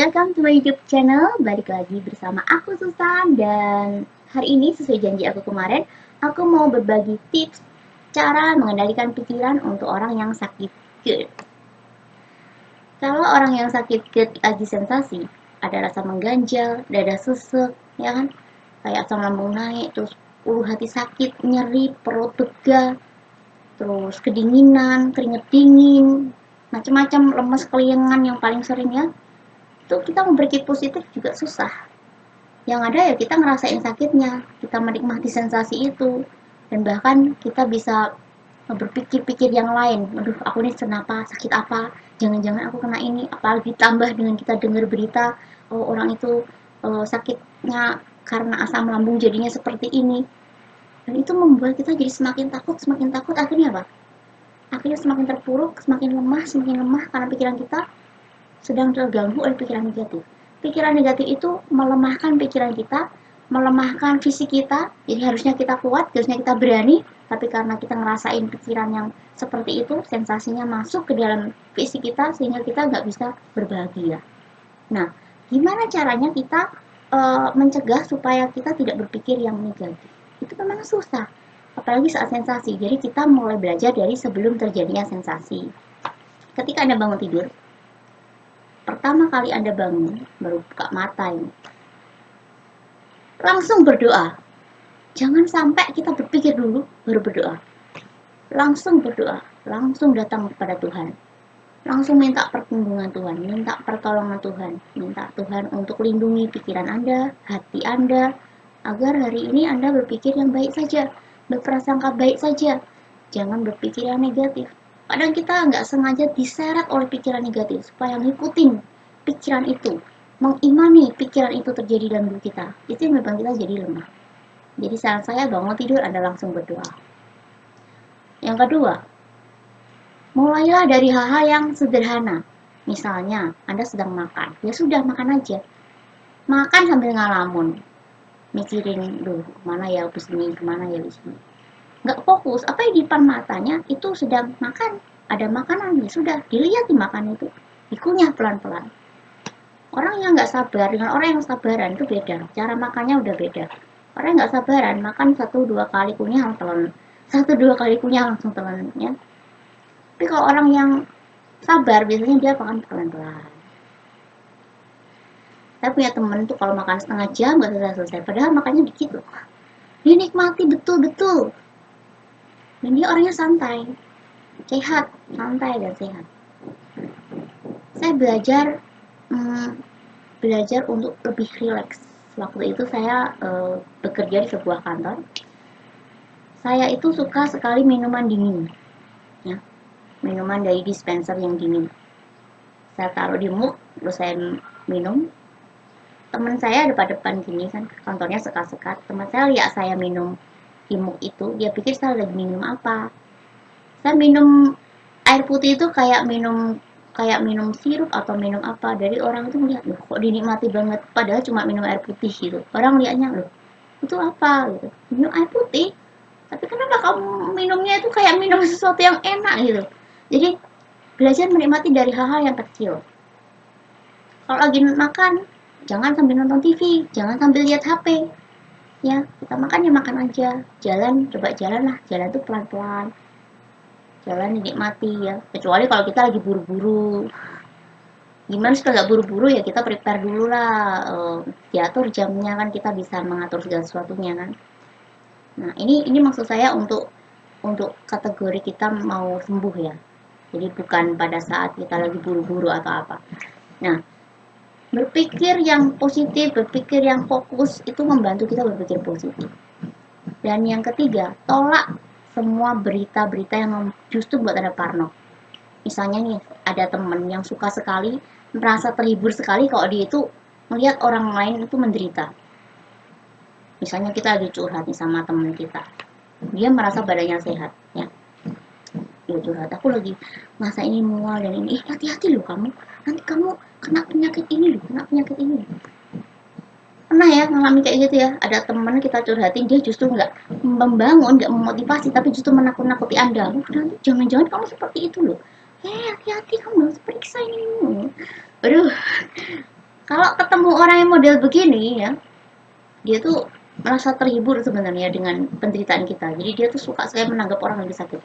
welcome to my YouTube channel. Balik lagi bersama aku Susan. Dan hari ini sesuai janji aku kemarin, aku mau berbagi tips cara mengendalikan pikiran untuk orang yang sakit GERD. Kalau orang yang sakit GERD lagi sensasi, ada rasa mengganjal, dada sesek, ya kan, kayak asam lambung naik, terus ulu hati sakit, nyeri, perut pegal, terus kedinginan, keringet dingin, macam-macam, lemes, keliengan yang paling sering ya. Itu kita mau berpikir positif juga susah. Yang ada ya kita ngerasain sakitnya, kita menikmati sensasi itu, dan bahkan kita bisa berpikir-pikir yang lain. Aduh, aku nih kenapa, sakit apa, jangan-jangan aku kena ini. Apalagi ditambah dengan kita dengar berita, oh, orang itu sakitnya karena asam lambung jadinya seperti ini. Dan itu membuat kita jadi semakin takut, akhirnya apa? Akhirnya semakin terpuruk, semakin lemah karena pikiran kita sedang terganggu oleh pikiran negatif. Pikiran negatif itu melemahkan pikiran kita, melemahkan fisik kita. Jadi harusnya kita kuat, harusnya kita berani, tapi karena kita ngerasain pikiran yang seperti itu, sensasinya masuk ke dalam fisik kita sehingga kita nggak bisa berbahagia. Nah, gimana caranya kita mencegah supaya kita tidak berpikir yang negatif? Itu memang susah, apalagi saat sensasi. Jadi kita mulai belajar dari sebelum terjadinya sensasi. Ketika Anda bangun tidur, pertama kali Anda bangun, baru buka mata ini, langsung berdoa. Jangan sampai kita berpikir dulu, baru berdoa. Langsung berdoa, langsung datang kepada Tuhan. Langsung minta perlindungan Tuhan, minta pertolongan Tuhan, minta Tuhan untuk lindungi pikiran Anda, hati Anda, agar hari ini Anda berpikir yang baik saja, berprasangka baik saja, jangan berpikir yang negatif. Kadang kita nggak sengaja diseret oleh pikiran negatif, supaya ngikutin pikiran itu, mengimani pikiran itu terjadi dalam diri kita, itu yang memang kita jadi lemah. Jadi saran saya, bangun tidur Anda langsung berdoa. Yang kedua, mulailah dari hal-hal yang sederhana. Misalnya, Anda sedang makan, ya sudah makan aja. Makan sambil ngalamun, mikirin, duh, kemana ya habis ini, kemana ya habis ini. Nggak fokus, apa yang di depan matanya itu sedang makan, ada makanan, ya sudah, dilihat di makan itu, dikunyah pelan-pelan. Orang yang nggak sabar dengan orang yang sabaran itu beda, cara makannya udah beda. Orang yang nggak sabaran, makan 1-2 kali kunyah langsung telan, 1-2 kali kunyah langsung telan, ya. Tapi kalau orang yang sabar, biasanya dia makan pelan-pelan. Saya punya temen tuh kalau makan setengah jam nggak selesai-selesai, padahal makannya dikit loh. Dia nikmati betul-betul. Dan dia orangnya santai, sehat, santai dan sehat. Saya belajar untuk lebih rileks. Waktu itu saya bekerja di sebuah kantor. Saya itu suka sekali minuman dingin, ya, minuman dari dispenser yang dingin. Saya taruh di mug, terus saya minum. Teman saya depan-depan gini kan, kantornya sekat-sekat. Teman saya lihat saya minum di mug itu, dia pikir saya lagi minum apa. Saya minum air putih itu kayak minum sirup atau minum apa. Dari orang itu melihat, loh kok dinikmati banget, padahal cuma minum air putih gitu. Orang lihatnya, loh itu apa gitu, minum air putih, tapi kenapa kamu minumnya itu kayak minum sesuatu yang enak gitu. Jadi belajar menikmati dari hal-hal yang kecil. Kalau lagi makan, jangan sambil nonton TV, jangan sambil lihat HP, ya. Kita makan ya makan aja, jalan, coba jalan lah, jalan tuh pelan-pelan, jalan dinikmati ya. Kecuali kalau kita lagi buru-buru, gimana supaya nggak buru-buru, ya kita prepare dulu lah, diatur jamnya kan, kita bisa mengatur segala sesuatunya kan. Nah, ini maksud saya untuk kategori kita mau sembuh ya. Jadi bukan pada saat kita lagi buru-buru atau apa. Nah, berpikir yang positif, berpikir yang fokus itu membantu kita berpikir positif. Dan yang ketiga, tolak semua berita-berita yang justru buat Anda parno. Misalnya nih, ada teman yang suka sekali, merasa terhibur sekali kalau dia itu melihat orang lain itu menderita. Misalnya kita lagi curhat nih sama teman kita, dia merasa badannya sehat, ya. Dia curhat, aku lagi masa ini mual dan ini, hati-hati loh kamu, nanti kamu kena penyakit ini loh, kena penyakit ini loh. Pernah ya ngalami kayak gitu ya, ada teman kita curhatin, dia justru nggak membangun, nggak memotivasi, tapi justru menakut-nakuti Anda. Nanti jangan-jangan kamu seperti itu loh. Hati-hati, kamu harus periksa ini. Aduh, Kalau ketemu orang yang model begini ya, dia tuh merasa terhibur sebenarnya dengan penderitaan kita. Jadi dia tuh suka sekali menanggap orang lagi sakit.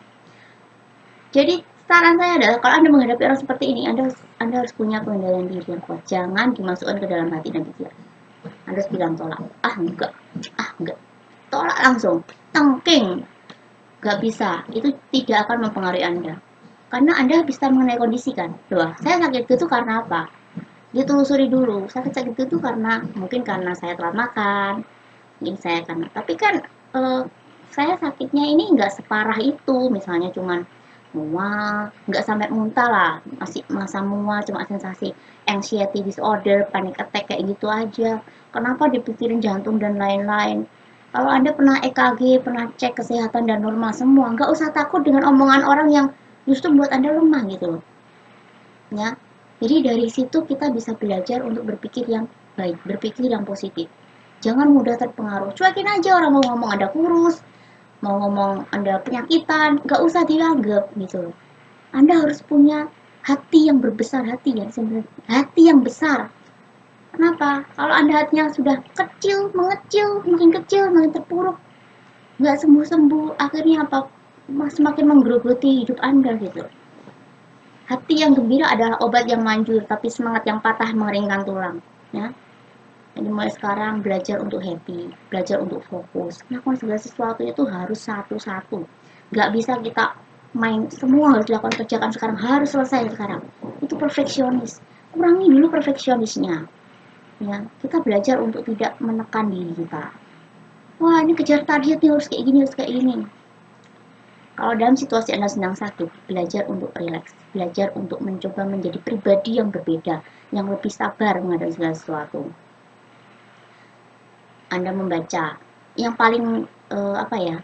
Jadi saran saya adalah kalau Anda menghadapi orang seperti ini, Anda harus punya pengendalian diri yang kuat. Jangan dimasukkan ke dalam hati dan pikiran. Anda harus bilang tolak. Ah enggak. Tolak langsung. Tengking. Gak bisa. Itu tidak akan mempengaruhi Anda. Karena Anda bisa mengenai kondisi kan. Doa, saya sakit itu karena apa? Dia telusuri dulu. Sakit-sakit itu karena mungkin karena saya telat makan. Mungkin saya karena. Tapi kan eh, saya sakitnya ini nggak separah itu. Misalnya cuman mual, nggak sampai muntah lah, masih masa mual, cuma sensasi anxiety disorder, panic attack kayak gitu aja. Kenapa dipikirin jantung dan lain-lain? Kalau Anda pernah EKG, pernah cek kesehatan dan normal semua, nggak usah takut dengan omongan orang yang justru buat Anda lemah gitu loh. Ya, jadi dari situ kita bisa belajar untuk berpikir yang baik, berpikir yang positif. Jangan mudah terpengaruh. Cuekin aja orang mau ngomong Anda kurus, mau ngomong Anda penyakitan, nggak usah dianggap gitu loh. Anda harus punya hati yang berbesar hati ya sebenarnya. Hati yang besar. Kenapa? Kalau Anda hatinya sudah kecil, mengecil, makin kecil, makin terpuruk, nggak sembuh-sembuh, akhirnya apa? Semakin menggerogoti hidup Anda gitu. Hati yang gembira adalah obat yang manjur, tapi semangat yang patah mengeringkan tulang. Ya, jadi mulai sekarang belajar untuk happy, belajar untuk fokus. Melakukan segala sesuatu itu harus satu-satu. Nggak bisa kita main semua harus dilakukan kerjakan sekarang, harus selesai sekarang. Itu perfeksionis. Kurangi dulu perfeksionisnya. Ya, kita belajar untuk tidak menekan diri kita. Wah, ini kejar target nih, harus kayak gini, harus kayak gini. Kalau dalam situasi Anda sedang sakit, belajar untuk rileks, belajar untuk mencoba menjadi pribadi yang berbeda, yang lebih sabar menghadapi segala sesuatu. Anda membaca, yang paling apa ya,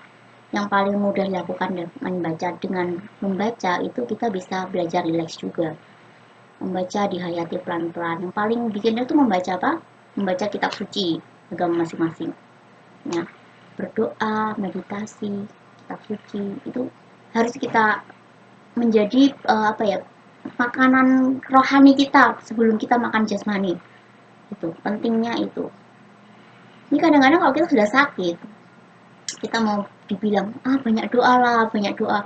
yang paling mudah dilakukan membaca. Dengan membaca itu kita bisa belajar rileks juga. Membaca dihayati pelan-pelan. Yang paling bikin itu membaca apa? Membaca kitab suci agama masing-masing. Ya, berdoa, meditasi, kitab suci itu harus kita menjadi apa ya, makanan rohani kita sebelum kita makan jasmani. Itu pentingnya itu. Ini kadang-kadang kalau kita sudah sakit, kita mau dibilang banyak doa lah, banyak doa.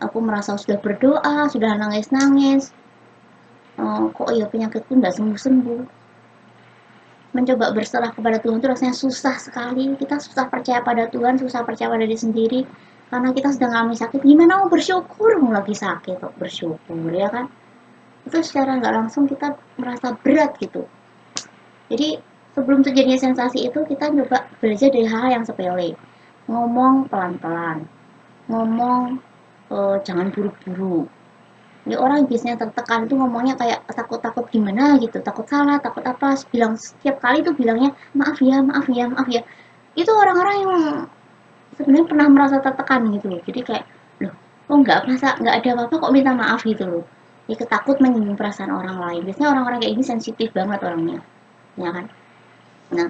Aku merasa sudah berdoa, sudah nangis-nangis, kok ya penyakitku nggak sembuh-sembuh. Mencoba berserah kepada Tuhan itu rasanya susah sekali. Kita susah percaya pada Tuhan, susah percaya pada diri sendiri, karena kita sedang mengalami sakit. Gimana mau bersyukur mau lagi sakit kok bersyukur, ya kan? Itu secara nggak langsung kita merasa berat gitu. Jadi sebelum terjadinya sensasi itu kita coba belajar dari hal yang sepele. Ngomong pelan-pelan, ngomong jangan buru-buru. Jadi orang biasanya tertekan itu ngomongnya kayak takut-takut gimana gitu, takut salah, takut apa, bilang setiap kali itu bilangnya maaf ya, maaf ya, maaf ya. Itu orang-orang yang sebenarnya pernah merasa tertekan gitu loh. Jadi kayak, loh, kok nggak ada apa-apa kok minta maaf gitu loh. Ya ketakut menyinggung perasaan orang lain. Biasanya orang-orang kayak ini sensitif banget orangnya, ya kan? Nah,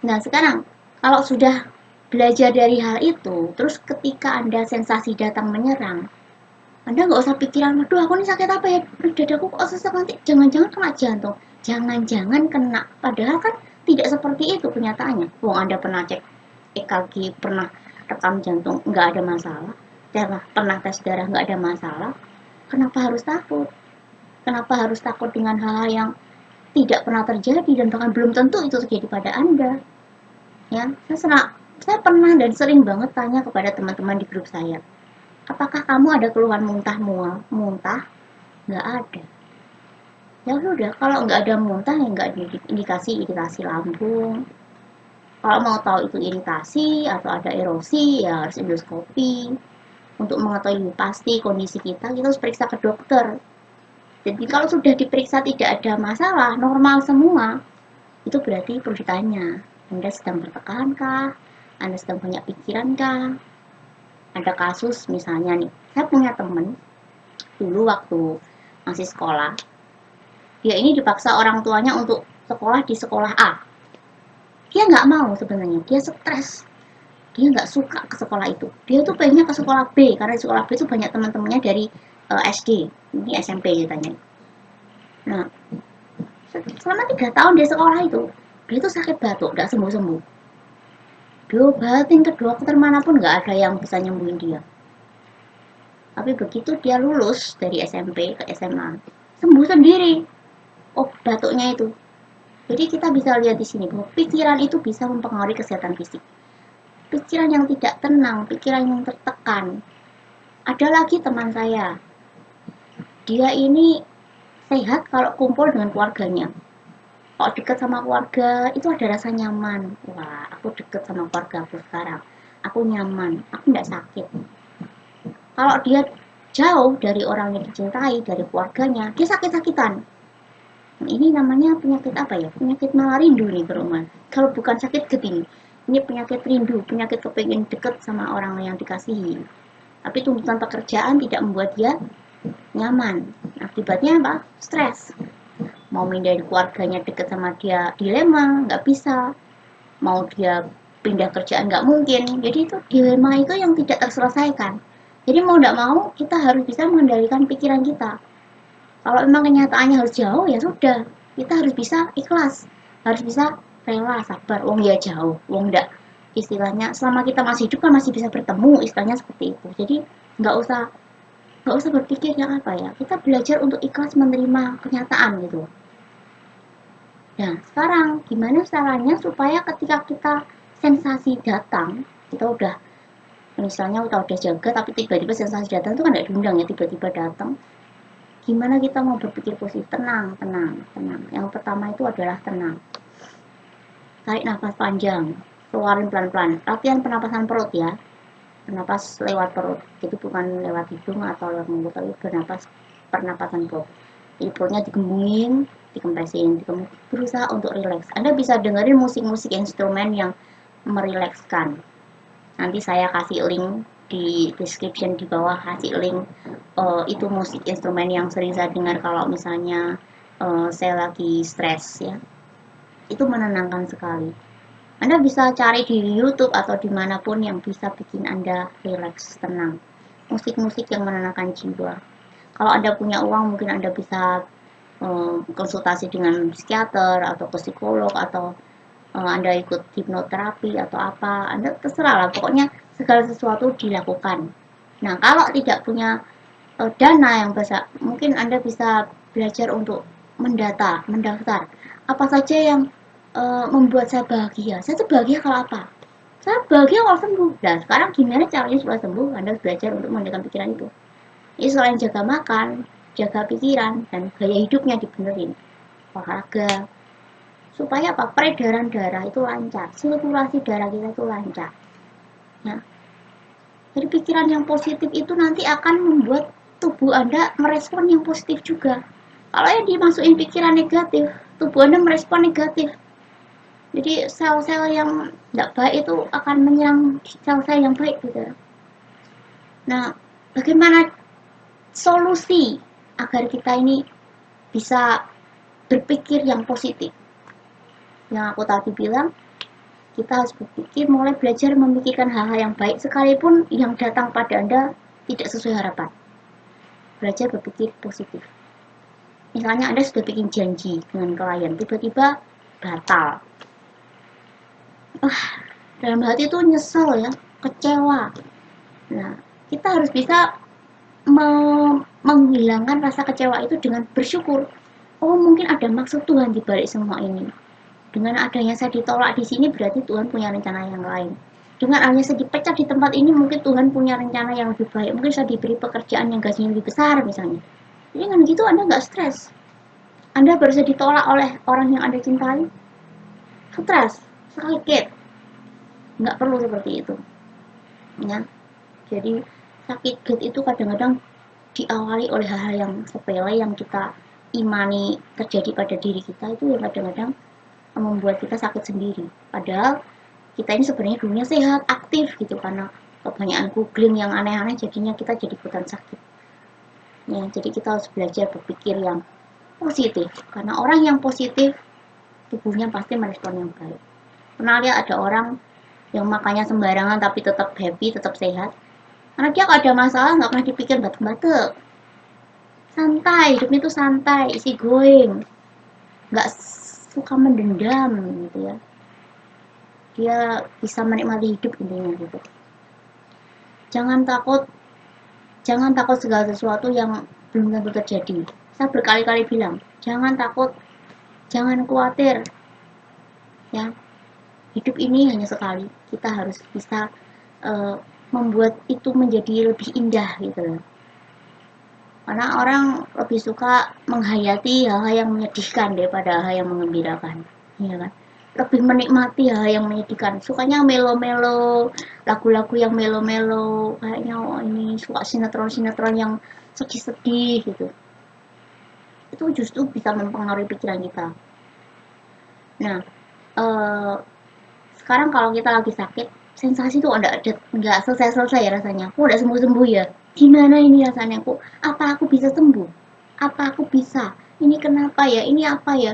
nah sekarang kalau sudah belajar dari hal itu, terus ketika Anda sensasi datang menyerang, Anda nggak usah pikiran, aduh aku ini sakit apa ya, dadaku kok sesak nanti, jangan-jangan kena jantung, jangan-jangan kena, padahal kan tidak seperti itu kenyataannya. Wong Anda pernah cek EKG, pernah rekam jantung, nggak ada masalah, pernah tes darah nggak ada masalah, kenapa harus takut? Kenapa harus takut dengan hal-hal yang tidak pernah terjadi dan bahkan belum tentu itu terjadi pada Anda? Ya, saya pernah dan sering banget tanya kepada teman-teman di grup saya, apakah kamu ada keluhan muntah mual? Muntah? Nggak ada. Ya udah, kalau nggak ada muntah ya nggak ada indikasi iritasi lambung. Kalau mau tahu itu iritasi atau ada erosi ya harus endoskopi. Untuk mengetahui lebih pasti kondisi kita, kita harus periksa ke dokter. Jadi kalau sudah diperiksa tidak ada masalah, normal semua, itu berarti perlu ditanya, Anda sedang tertekan kah? Anda sedang banyak pikiran kah? Ada kasus misalnya nih, saya punya temen dulu waktu masih sekolah, dia ini dipaksa orang tuanya untuk sekolah di sekolah A. Dia nggak mau sebenarnya, dia stres, dia nggak suka ke sekolah itu. Dia tuh pengennya ke sekolah B, karena di sekolah B itu banyak teman-temannya dari SD, ini SMP ceritanya. Nah, selama 3 tahun di sekolah itu, dia tuh sakit batuk, nggak sembuh-sembuh. Diobatin ke dokter manapun nggak ada yang bisa nyembuhin dia. Tapi begitu dia lulus dari SMP ke SMA, sembuh sendiri. Oh, batuknya itu. Jadi kita bisa lihat di sini bahwa pikiran itu bisa mempengaruhi kesehatan fisik. Pikiran yang tidak tenang, pikiran yang tertekan. Ada lagi teman saya, dia ini sehat kalau kumpul dengan keluarganya. Kalau dekat sama keluarga itu ada rasa nyaman. Wah, aku dekat sama keluarga aku sekarang. Aku nyaman, aku tidak sakit. Kalau dia jauh dari orang yang dicintai, dari keluarganya, dia sakit-sakitan. Ini namanya penyakit apa ya? Penyakit malah rindu nih ke rumah. Kalau bukan sakit getih, ini penyakit rindu, penyakit kepengen deket sama orang yang dikasihi. Tapi tuntutan pekerjaan tidak membuat dia nyaman. Akibatnya apa? Stres. Mau mindahin keluarganya deket sama dia, dilema, nggak bisa. Mau dia pindah kerjaan nggak mungkin. Jadi itu dilema itu yang tidak terselesaikan. Jadi mau nggak mau kita harus bisa mengendalikan pikiran kita. Kalau memang kenyataannya harus jauh ya sudah, kita harus bisa ikhlas, harus bisa rela, sabar. Wong ya jauh, wong ndak istilahnya selama kita masih hidup kan masih bisa bertemu, istilahnya seperti itu. Jadi nggak usah nggak usah berpikir yang apa ya. Kita belajar untuk ikhlas menerima kenyataan gitu. Nah, sekarang gimana caranya supaya ketika kita sensasi datang, kita udah misalnya udah jaga tapi tiba-tiba sensasi datang itu kan nggak diundang ya, tiba-tiba datang. Gimana kita mau berpikir positif? Tenang, tenang, tenang. Yang pertama itu adalah tenang. Tarik nafas panjang, keluarin pelan-pelan. Latihan pernapasan perut ya. Bernapas lewat perut. Itu bukan lewat hidung atau lewat mulut, tapi bernapas pernapasan perut. Jadi perutnya digembungin, dikempresin, berusaha untuk rileks. Anda bisa dengerin musik-musik instrumen yang merilekskan. Nanti saya kasih link di description di bawah, kasih link itu musik instrumen yang sering saya dengar kalau misalnya saya lagi stres ya. Itu menenangkan sekali. Anda bisa cari di YouTube atau dimanapun yang bisa bikin Anda rileks, tenang. Musik-musik yang menenangkan jiwa. Kalau Anda punya uang mungkin Anda bisa konsultasi dengan psikiater atau ke psikolog atau Anda ikut hipnoterapi atau apa, Anda terserah lah, pokoknya segala sesuatu dilakukan. Nah, kalau tidak punya dana yang besar, mungkin Anda bisa belajar untuk mendaftar apa saja yang membuat saya bahagia. Saya tuh bahagia kalau apa? Saya bahagia kalau sembuh. Nah, sekarang gimana caranya supaya sembuh? Anda belajar untuk mengendalikan pikiran itu. Jadi selain jaga makan, jaga pikiran, dan gaya hidupnya dibenerin. Olahraga, supaya apa? Peredaran darah itu lancar, sirkulasi darah kita itu lancar. Nah, jadi pikiran yang positif itu nanti akan membuat tubuh Anda merespon yang positif juga. Kalau yang dimasukin pikiran negatif, tubuh Anda merespon negatif. Jadi sel-sel yang tidak baik itu akan menyerang sel-sel yang baik gitu. Nah, bagaimana solusi agar kita ini bisa berpikir yang positif? Yang aku tadi bilang, kita harus berpikir, mulai belajar memikirkan hal-hal yang baik sekalipun yang datang pada Anda tidak sesuai harapan. Belajar berpikir positif. Misalnya Anda sudah bikin janji dengan klien, tiba-tiba batal. Dalam hati itu nyesel ya, kecewa. Nah, kita harus bisa menghilangkan rasa kecewa itu dengan bersyukur. Oh, mungkin ada maksud Tuhan di balik semua ini. Dengan adanya saya ditolak di sini berarti Tuhan punya rencana yang lain. Dengan adanya saya dipecat di tempat ini mungkin Tuhan punya rencana yang lebih baik. Mungkin saya diberi pekerjaan yang gajinya lebih besar misalnya. Jadi dengan gitu Anda nggak stres. Anda baru saja ditolak oleh orang yang Anda cintai. Stres, sakit. Nggak perlu seperti itu. Ya. Jadi sakit gut itu kadang-kadang diawali oleh hal-hal yang sepele yang kita imani terjadi pada diri kita, itu yang kadang-kadang membuat kita sakit sendiri. Padahal kita ini sebenarnya dulunya sehat, aktif gitu, karena kebanyakan googling yang aneh-aneh jadinya kita jadi ikutan sakit. Ya, jadi kita harus belajar berpikir yang positif, karena orang yang positif tubuhnya pasti merespon yang baik. Pernah lihat ada orang yang makannya sembarangan tapi tetap happy, tetap sehat? Karena dia kalau ada masalah nggak pernah dipikir batuk-batuk. Santai, hidupnya itu santai, easy going. nggak suka mendendam gitu ya, dia bisa menikmati hidup intinya gitu. Jangan takut, jangan takut segala sesuatu yang belum tentu terjadi. Saya berkali-kali bilang, jangan takut, jangan khawatir, ya. Hidup ini hanya sekali, kita harus bisa uh, membuat itu menjadi lebih indah gitu loh. Karena orang lebih suka menghayati hal-hal yang menyedihkan daripada hal yang mengembirakan, ya kan? Lebih menikmati hal yang menyedihkan. Sukanya melo-melo, lagu-lagu yang melo-melo, kayaknya oh ini suka sinetron-sinetron yang sedih-sedih gitu. Itu justru bisa mempengaruhi pikiran kita. Nah, eh, sekarang kalau kita lagi sakit, sensasi tuh nggak selesai-selesai ya rasanya. Kok udah sembuh-sembuh ya? Gimana ini rasanya? Kok apa aku bisa sembuh? Apa aku bisa? Ini kenapa ya? Ini apa ya?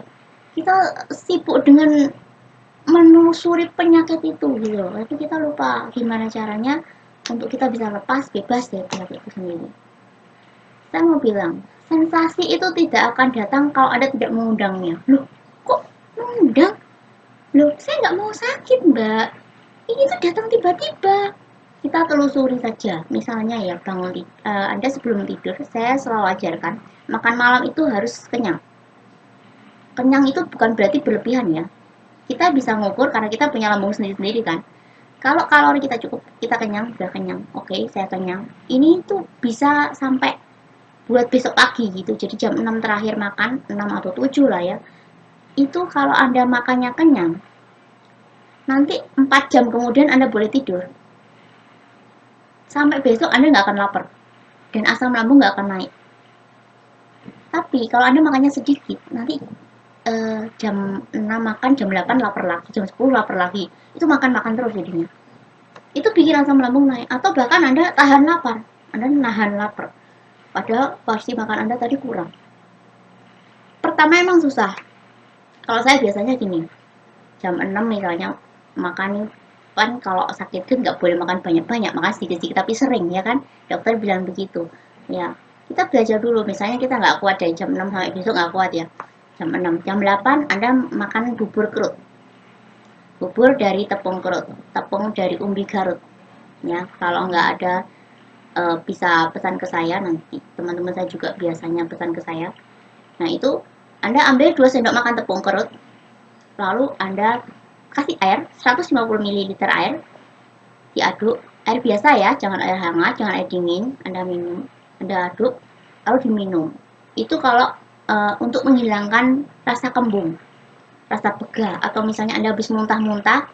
Kita sibuk dengan menelusuri penyakit itu gitu. Tapi kita lupa gimana caranya untuk kita bisa lepas bebas dari penyakit itu sendiri. Saya mau bilang, sensasi itu tidak akan datang kalau Anda tidak mengundangnya. Loh, kok mengundang? Loh, saya nggak mau sakit, Mbak. Ini tuh datang tiba-tiba. Kita telusuri saja. Misalnya ya, Anda sebelum tidur, saya selalu ajarkan, makan malam itu harus kenyang. Kenyang itu bukan berarti berlebihan ya. Kita bisa ngukur karena kita punya lambung sendiri-sendiri kan. Kalau kalori kita cukup, kita kenyang, sudah kenyang. Oke, saya kenyang. Ini tuh bisa sampai buat besok pagi gitu. Jadi jam 6 terakhir makan, 6 atau 7 lah ya. Itu kalau Anda makannya kenyang, nanti 4 jam kemudian Anda boleh tidur. Sampai besok Anda nggak akan lapar. Dan asam lambung nggak akan naik. Tapi kalau Anda makannya sedikit, nanti jam 6 makan, jam 8 lapar lagi, jam 10 lapar lagi. Itu makan-makan terus jadinya. Itu bikin asam lambung naik. Atau bahkan Anda tahan lapar. Anda nahan lapar. Padahal porsi makan Anda tadi kurang. Pertama emang susah. Kalau saya biasanya gini, jam 6 misalnya makan, kan kalau sakit kan nggak boleh makan banyak-banyak, makan sedikit-sedikit tapi sering ya kan, dokter bilang begitu ya. Kita belajar dulu, misalnya kita nggak kuat dari jam 6 sampai besok nggak kuat ya, jam 6, jam 8 Anda makan bubur kerut, bubur dari tepung kerut, tepung dari umbi Garut ya. Kalau nggak ada, bisa pesan ke saya, nanti teman-teman saya juga biasanya pesan ke saya. Nah itu Anda ambil 2 sendok makan tepung kerut, lalu Anda kasih air 150 ml air, diaduk, air biasa ya, jangan air hangat, jangan air dingin. Anda minum, Anda aduk, lalu diminum. Itu kalau untuk menghilangkan rasa kembung, rasa begah, atau misalnya Anda habis muntah-muntah,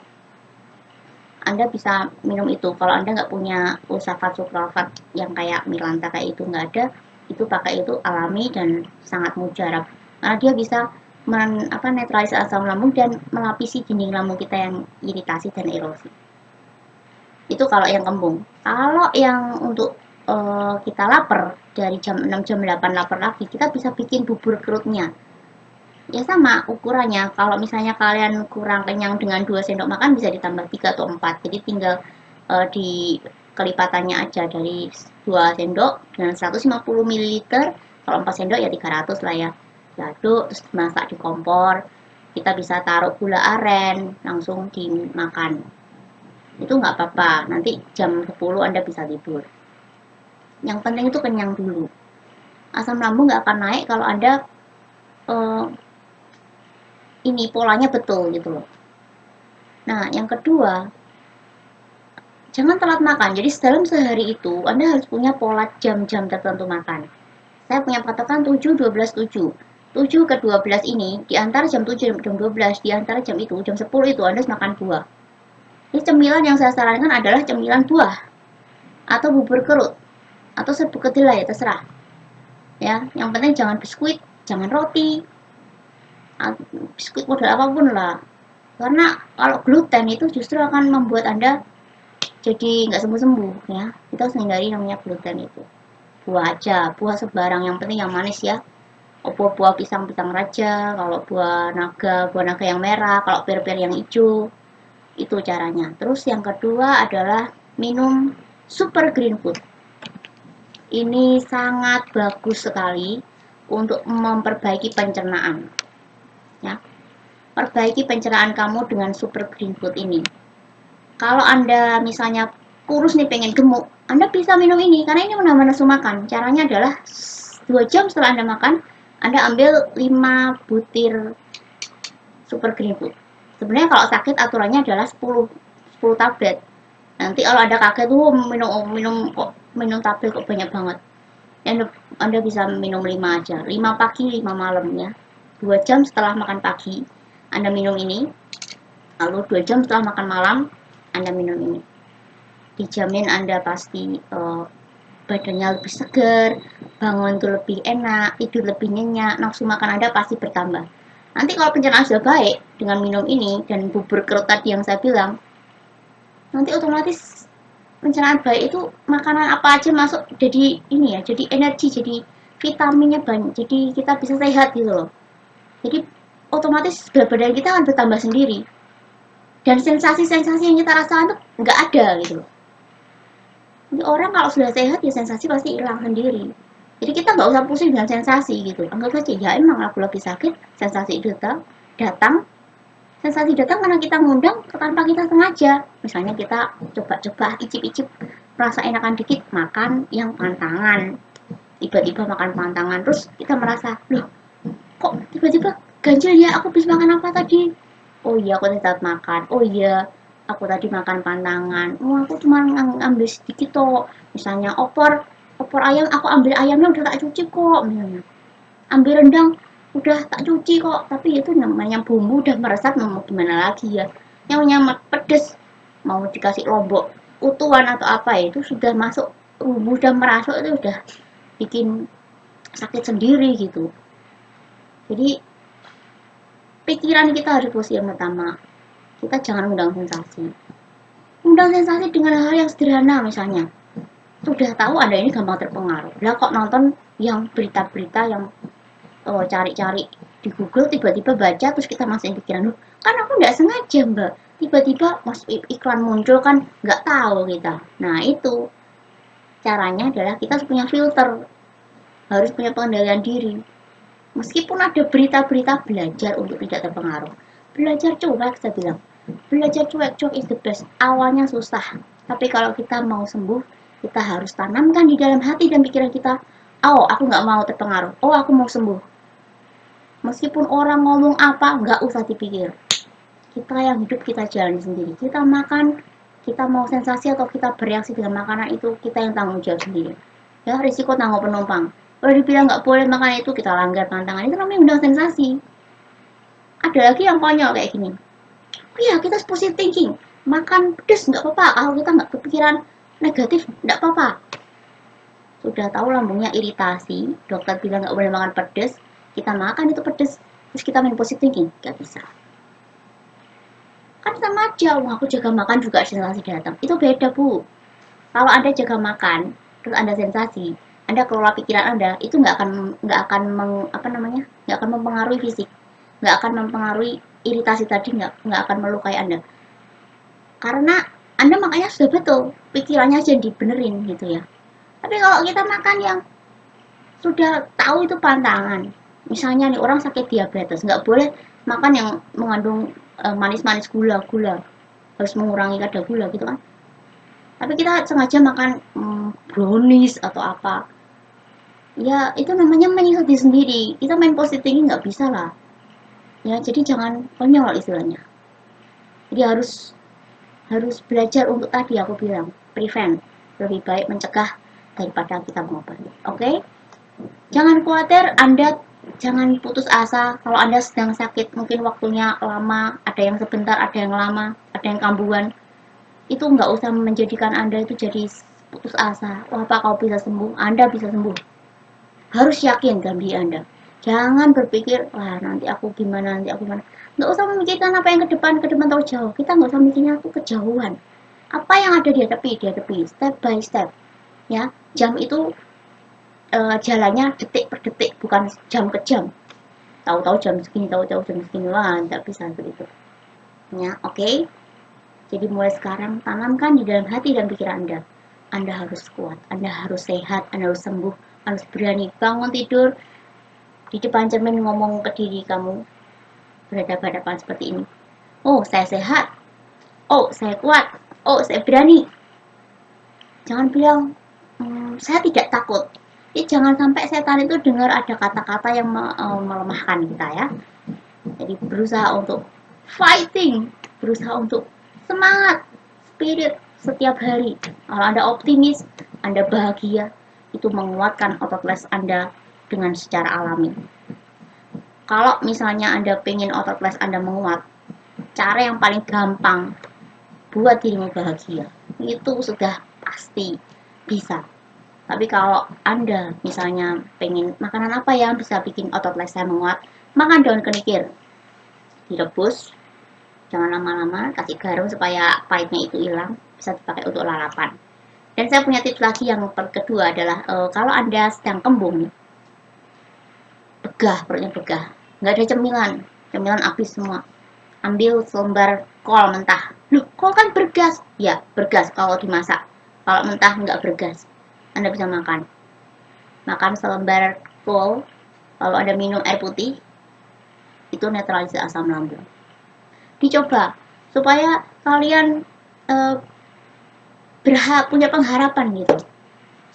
Anda bisa minum itu. Kalau Anda nggak punya Ulsafat Supralfat yang kayak Milanta kayak itu, nggak ada, itu pakai itu alami dan sangat mujarab. Karena dia bisa netralisasi asam lambung dan melapisi dinding lambung kita yang iritasi dan erosi. Itu kalau yang kembung. Kalau yang untuk kita lapar dari jam 6 jam 8 lapar lagi, kita bisa bikin bubur kerutnya. Ya sama ukurannya. Kalau misalnya kalian kurang kenyang dengan 2 sendok makan, bisa ditambah 3 atau 4. Jadi tinggal di kelipatannya aja, dari 2 sendok dengan 150 ml. Kalau 4 sendok ya 300 lah ya. Diaduk terus dimasak di kompor. Kita bisa taruh gula aren, langsung dimakan. Itu nggak apa-apa. Nanti jam 10 Anda bisa tidur. Yang penting itu kenyang dulu. Asam lambung nggak akan naik kalau Anda eh, ini polanya betul gitu loh. Nah, yang kedua, jangan telat makan. Jadi dalam sehari itu Anda harus punya pola jam-jam tertentu makan. Saya punya patokan 7 12 7. 7 ke 12 ini di antara jam 7 dan jam 12, di antara jam itu, jam 10 itu Anda harus makan buah. Jadi cemilan yang saya sarankan adalah cemilan buah atau bubur kerut atau serbuk kedelai ya, terserah. Ya, yang penting jangan biskuit, jangan roti, biskuit model apapun lah. Karena kalau gluten itu justru akan membuat Anda jadi nggak sembuh-sembuh ya. Kita harus hindari namanya gluten itu. Buah aja, buah sebarang, yang penting yang manis ya. Buah pisang-pisang raja, kalau buah naga yang merah, kalau pir-pir yang hijau. Itu caranya. Terus yang kedua adalah minum super green food. Ini sangat bagus sekali untuk memperbaiki pencernaan. ya. Perbaiki pencernaan kamu dengan super green food ini. Kalau Anda misalnya kurus nih pengen gemuk, Anda bisa minum ini karena ini menambah nafsu makan. Caranya adalah 2 jam setelah Anda makan, Anda ambil 5 butir super green food. Sebenarnya kalau sakit aturannya adalah 10 tablet. Nanti kalau ada kaget tuh minum tablet kok banyak banget. Anda bisa minum 5 aja. 5 pagi, 5 malam ya. 2 jam setelah makan pagi, Anda minum ini. Lalu 2 jam setelah makan malam, Anda minum ini. Dijamin Anda pasti badannya lebih segar, bangun tuh lebih enak, tidur lebih nyenyak, nafsu makan Anda pasti bertambah. Nanti kalau pencernaan sudah baik dengan minum ini dan bubur kerut tadi yang saya bilang, nanti otomatis pencernaan baik itu makanan apa aja masuk jadi ini ya, jadi energi, jadi vitaminnya banyak, jadi kita bisa sehat gitu loh. Jadi otomatis berat badan kita akan bertambah sendiri dan sensasi-sensasi yang kita rasakan tuh nggak ada gitu loh. Jadi orang kalau sudah sehat ya sensasi pasti hilang sendiri. Jadi kita nggak usah pusing dengan sensasi gitu. Anggap saja ya emang aku lagi sakit, sensasi itu datang. Sensasi datang karena kita ngundang tanpa kita sengaja. Misalnya kita coba-coba icip-icip rasa enakan dikit, makan yang pantangan. Tiba-tiba makan pantangan, terus kita merasa, loh kok tiba-tiba ganjil ya, aku habis makan apa tadi? Oh iya, aku tadi makan. Oh iya, aku tadi makan pantangan. Oh, aku cuma ngambil sedikit toh. Misalnya opor ayam, aku ambil ayamnya udah tak cuci kok. Misalnya ambil rendang udah tak cuci kok, tapi itu namanya bumbu udah meresap, mau gimana lagi ya, yang namanya pedes mau dikasih lombok utuhan atau apa ya, itu sudah masuk bumbu udah merasuk, itu udah bikin sakit sendiri gitu. Jadi pikiran kita harus posisi yang pertama, kita jangan undang sensasi dengan hal yang sederhana. Misalnya sudah tahu Anda ini gampang terpengaruh, lah kok nonton yang berita-berita yang cari-cari di Google, tiba-tiba baca, terus kita masih pikiran, loh kan aku nggak sengaja mbak, tiba-tiba mas iklan muncul, kan nggak tahu kita. Nah itu caranya adalah kita harus punya filter, harus punya pengendalian diri. Meskipun ada berita-berita, belajar untuk tidak terpengaruh. Belajar cuek, saya bilang. Belajar cuek is the best. Awalnya susah, tapi kalau kita mau sembuh, kita harus tanamkan di dalam hati dan pikiran kita, oh aku nggak mau terpengaruh, oh aku mau sembuh. Meskipun orang ngomong apa, nggak usah dipikir. Kita yang hidup, kita jalan sendiri. Kita makan, kita mau sensasi atau kita bereaksi dengan makanan itu, kita yang tanggung jawab sendiri. Ya, risiko tanggung penumpang. Kalau dibilang nggak boleh makan itu, kita langgar pantangan. Itu namanya undang sensasi. Ada lagi yang konyol kayak gini. Oh iya, kita positive thinking. Makan pedes nggak apa-apa. Kalau kita nggak kepikiran negatif, nggak apa-apa. Sudah tahu lambungnya iritasi, dokter bilang nggak boleh makan pedes, kita makan itu pedes, terus kita main positive thinking, nggak bisa. Kan sama aja, wah aku jaga makan juga sensasi datang. Itu beda bu. Kalau Anda jaga makan, terus Anda sensasi, Anda kelola pikiran Anda, itu nggak akan mempengaruhi fisik, nggak akan mempengaruhi iritasi tadi, nggak akan melukai Anda. Karena Anda makanya sudah betul, pikirannya aja dibenerin gitu ya. Tapi kalau kita makan yang sudah tahu itu pantangan, misalnya nih orang sakit diabetes, nggak boleh makan yang mengandung manis-manis, gula-gula, harus mengurangi kadar gula gitu kan. Tapi kita sengaja makan brownies atau apa, ya itu namanya menyiksa diri sendiri. Kita main positif ini nggak bisa lah ya, jadi jangan konyol istilahnya. Jadi harus harus belajar untuk tadi aku bilang, prevent, lebih baik mencegah daripada kita mengobati. Oke? Jangan khawatir, Anda jangan putus asa. Kalau Anda sedang sakit, mungkin waktunya lama, ada yang sebentar, ada yang lama, ada yang kambuhan. Itu nggak usah menjadikan Anda itu jadi putus asa. Wah, apa kau bisa sembuh? Anda bisa sembuh. Harus yakin dalam diri Anda. Jangan berpikir, wah nanti aku gimana, nanti aku gimana. Nggak usah memikirkan apa yang ke depan tahu jauh. Kita nggak usah mikirnya tuh kejauhan. Apa yang ada dihadapi, step by step. Ya, jam itu jalannya detik per detik, bukan jam ke jam. Tahu-tahu jam segini, tahu-tahu jam segini, wah tidak bisa begitu. Ya, oke. Jadi mulai sekarang tanamkan di dalam hati dan pikiran Anda. Anda harus kuat, Anda harus sehat, Anda harus sembuh, harus berani bangun tidur di depan cermin ngomong ke diri kamu, berhadapan-hadapan seperti ini. Oh, saya sehat. Oh, saya kuat. Oh, saya berani. Jangan bilang, saya tidak takut. Jadi jangan sampai setan itu dengar ada kata-kata yang melemahkan kita ya. Jadi berusaha untuk fighting, berusaha untuk semangat, spirit setiap hari. Kalau Anda optimis, Anda bahagia, itu menguatkan otot les Anda dengan secara alami. Kalau misalnya Anda pengen otot les Anda menguat, cara yang paling gampang buat dirimu bahagia, itu sudah pasti bisa. Tapi kalau Anda misalnya pengen makanan apa yang bisa bikin otot les saya menguat, makan daun kenikir. Direbus, jangan lama-lama, kasih garam supaya pahitnya itu hilang, bisa dipakai untuk lalapan. Dan saya punya tips lagi yang kedua adalah kalau Anda sedang kembung, begah, perutnya begah, nggak ada cemilan, cemilan habis semua. Ambil selembar kol mentah. Loh, kol kan bergas. Ya, bergas kalau dimasak. Kalau mentah nggak bergas. Anda bisa makan. Makan selembar kol, lalu Anda minum air putih, itu netralisir asam lambung. Dicoba supaya kalian punya pengharapan gitu.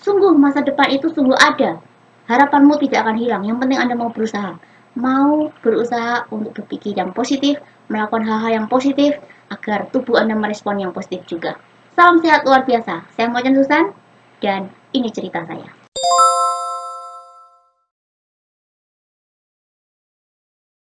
Sungguh masa depan itu sungguh ada. Harapanmu tidak akan hilang. Yang penting Anda mau berusaha. Mau berusaha untuk berpikir yang positif, melakukan hal-hal yang positif agar tubuh Anda merespon yang positif juga. Salam sehat luar biasa. Saya Mocan Susan dan ini cerita saya.